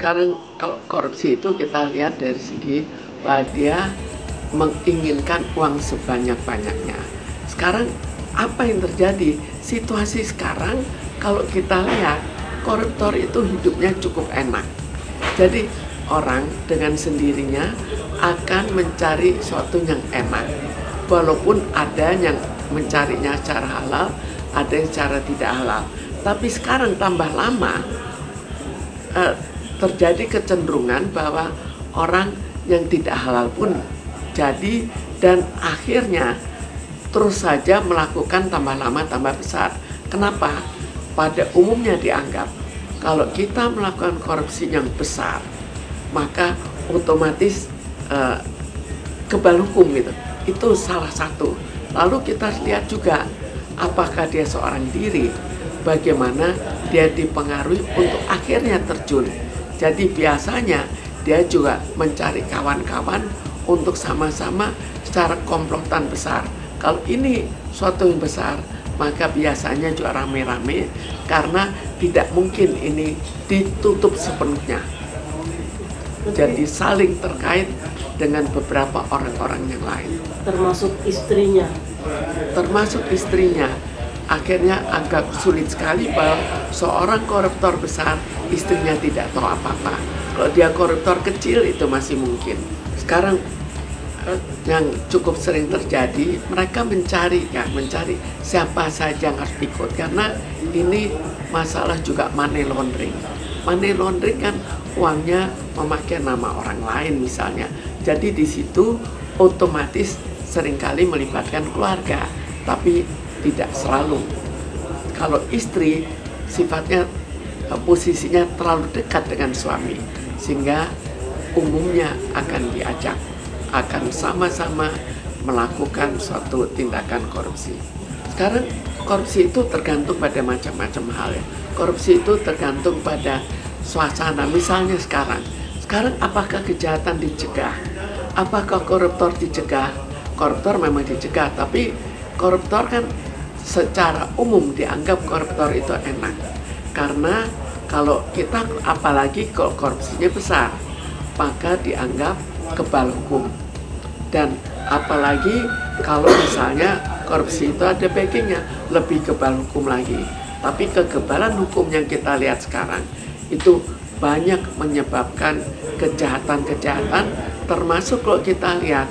sekarang kalau korupsi itu kita lihat dari segi bahwa dia menginginkan uang sebanyak-banyaknya. Sekarang apa yang terjadi? Situasi sekarang kalau kita lihat koruptor itu hidupnya cukup enak. Jadi orang dengan sendirinya akan mencari sesuatu yang enak. Walaupun ada yang mencarinya secara halal, ada yang secara tidak halal. Tapi sekarang tambah lama terjadi kecenderungan bahwa orang yang tidak halal pun jadi, dan akhirnya terus saja melakukan tambah lama tambah besar. Kenapa? Pada umumnya dianggap kalau kita melakukan korupsi yang besar maka otomatis kebal hukum gitu. Itu salah satu. Lalu kita lihat juga apakah dia seorang diri, bagaimana dia dipengaruhi untuk akhirnya terjun. Jadi biasanya dia juga mencari kawan-kawan untuk sama-sama secara komplotan besar. Kalau ini suatu yang besar, maka biasanya juga rame-rame karena tidak mungkin ini ditutup sepenuhnya. Jadi saling terkait dengan beberapa orang-orang yang lain. Termasuk istrinya. Termasuk istrinya. Akhirnya agak sulit sekali bahwa seorang koruptor besar istrinya tidak tahu apa-apa. Kalau dia koruptor kecil itu masih mungkin. Sekarang yang cukup sering terjadi, mereka mencari siapa saja yang harus ikut, karena ini masalah juga money laundering. Money laundering kan uangnya memakai nama orang lain misalnya. Jadi di situ otomatis seringkali melibatkan keluarga, tapi tidak selalu. Kalau istri sifatnya posisinya terlalu dekat dengan suami, sehingga umumnya akan diajak, akan sama-sama melakukan suatu tindakan korupsi. Sekarang korupsi itu tergantung pada macam-macam hal ya. Korupsi itu tergantung pada suasana. Misalnya sekarang apakah kejahatan dicegah? Apakah koruptor dicegah? Koruptor memang dicegah, tapi koruptor kan secara umum dianggap koruptor itu enak. Karena kalau kita, apalagi kalau korupsinya besar, maka dianggap kebal hukum. Dan apalagi kalau misalnya korupsi itu ada backingnya, lebih kebal hukum lagi. Tapi kekebalan hukum yang kita lihat sekarang itu banyak menyebabkan kejahatan-kejahatan, termasuk kalau kita lihat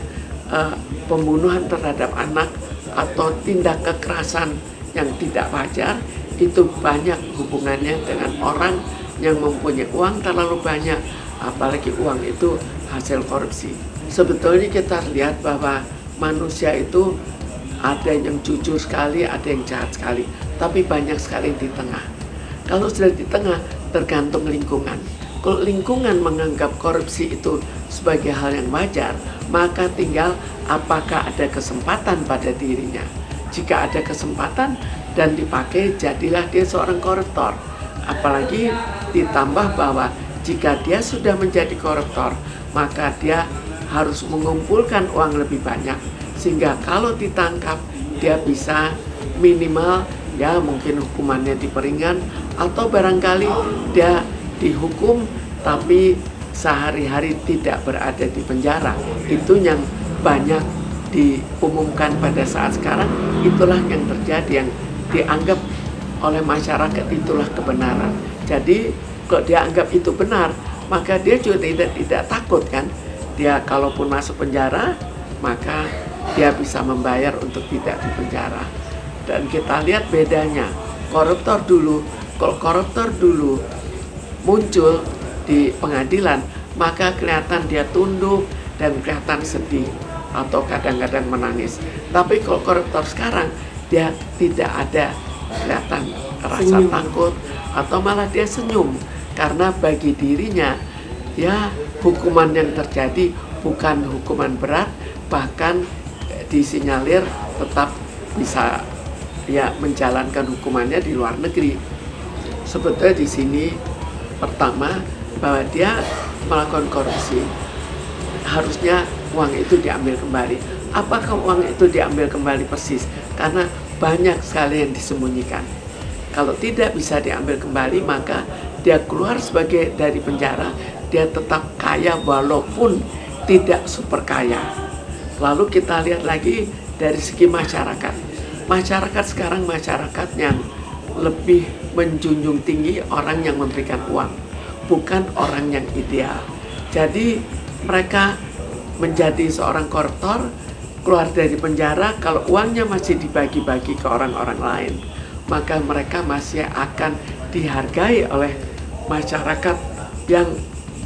pembunuhan terhadap anak atau tindak kekerasan yang tidak wajar, itu banyak hubungannya dengan orang yang mempunyai uang terlalu banyak, apalagi uang itu hasil korupsi. Sebetulnya kita lihat bahwa manusia itu ada yang jujur sekali, ada yang jahat sekali, tapi banyak sekali di tengah. Kalau sudah di tengah, tergantung lingkungan. Kalau lingkungan menganggap korupsi itu sebagai hal yang wajar, maka tinggal apakah ada kesempatan pada dirinya. Jika ada kesempatan dan dipakai, jadilah dia seorang koruptor. Apalagi ditambah bahwa jika dia sudah menjadi koruptor, maka dia harus mengumpulkan uang lebih banyak, sehingga kalau ditangkap dia bisa minimal ya mungkin hukumannya diperingan, atau barangkali dia dihukum tapi sehari-hari tidak berada di penjara. Itu yang banyak diumumkan pada saat sekarang. Itulah yang terjadi, yang dianggap oleh masyarakat itulah kebenaran. Jadi kalau dia anggap itu benar, maka dia juga tidak takut kan. Dia kalaupun masuk penjara, maka dia bisa membayar untuk tidak di penjara. Dan kita lihat bedanya koruptor dulu. Kalau koruptor dulu muncul di pengadilan, maka kelihatan dia tunduk dan kelihatan sedih atau kadang-kadang menangis. Tapi kalau koruptor sekarang, dia tidak ada kelihatan rasa takut, atau malah dia senyum, karena bagi dirinya ya hukuman yang terjadi bukan hukuman berat, bahkan disinyalir tetap bisa ya menjalankan hukumannya di luar negeri. Sebetulnya di sini pertama bahwa dia melakukan korupsi, harusnya uang itu diambil kembali. Apakah uang itu diambil kembali persis? Karena banyak sekali yang disembunyikan. Kalau tidak bisa diambil kembali, maka dia keluar dari penjara, dia tetap kaya walaupun tidak super kaya. Lalu kita lihat lagi dari segi masyarakat. Masyarakat sekarang masyarakat yang lebih menjunjung tinggi orang yang memberikan uang, bukan orang yang ideal. Jadi mereka menjadi seorang koruptor, keluar dari penjara, kalau uangnya masih dibagi-bagi ke orang-orang lain, maka mereka masih akan dihargai oleh masyarakat yang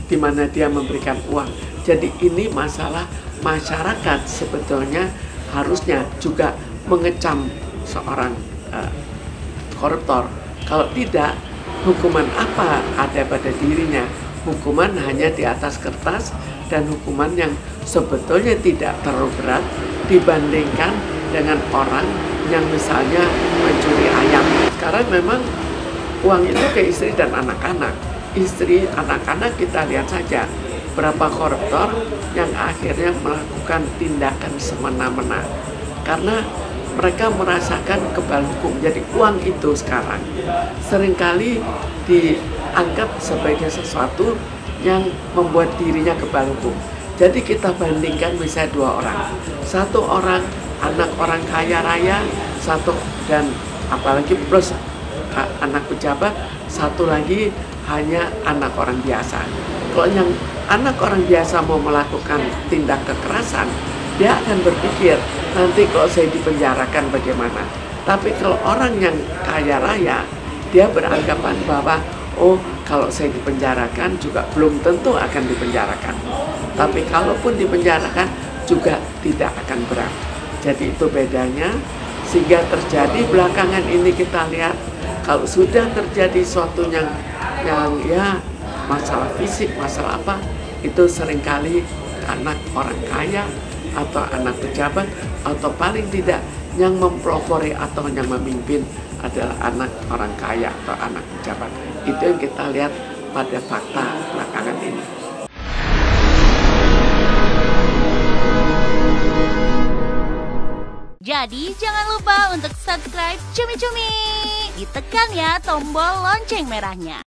dimana dia memberikan uang. Jadi ini masalah masyarakat sebetulnya harusnya juga mengecam seorang koruptor. Kalau tidak, hukuman apa ada pada dirinya? Hukuman hanya di atas kertas dan hukuman yang sebetulnya tidak terlalu berat dibandingkan dengan orang yang misalnya mencuri ayam. Sekarang memang uang itu ke istri dan anak-anak. Istri, anak-anak kita lihat saja berapa koruptor yang akhirnya melakukan tindakan semena-mena karena mereka merasakan kebal hukum. Jadi uang itu sekarang seringkali dianggap sebagai sesuatu yang membuat dirinya kebal hukum. Jadi kita bandingkan misalnya dua orang. Satu orang anak orang kaya raya, satu dan apalagi plus anak pejabat, satu lagi hanya anak orang biasa. Kalau yang anak orang biasa mau melakukan tindak kekerasan, dia akan berpikir, nanti kalau saya dipenjarakan bagaimana. Tapi kalau orang yang kaya raya, dia beranggapan bahwa, oh kalau saya dipenjarakan juga belum tentu akan dipenjarakan. Tapi kalaupun dipenjarakan juga tidak akan berat. Jadi itu bedanya, sehingga terjadi belakangan ini kita lihat, kalau sudah terjadi suatu yang ya masalah fisik, masalah apa, itu seringkali anak orang kaya atau anak pejabat, atau paling tidak yang mempelopori atau yang memimpin adalah anak orang kaya atau anak pejabat. Itu yang kita lihat pada fakta belakangan ini. Jadi jangan lupa untuk subscribe Cumi Cumi. Ditekan ya tombol lonceng merahnya.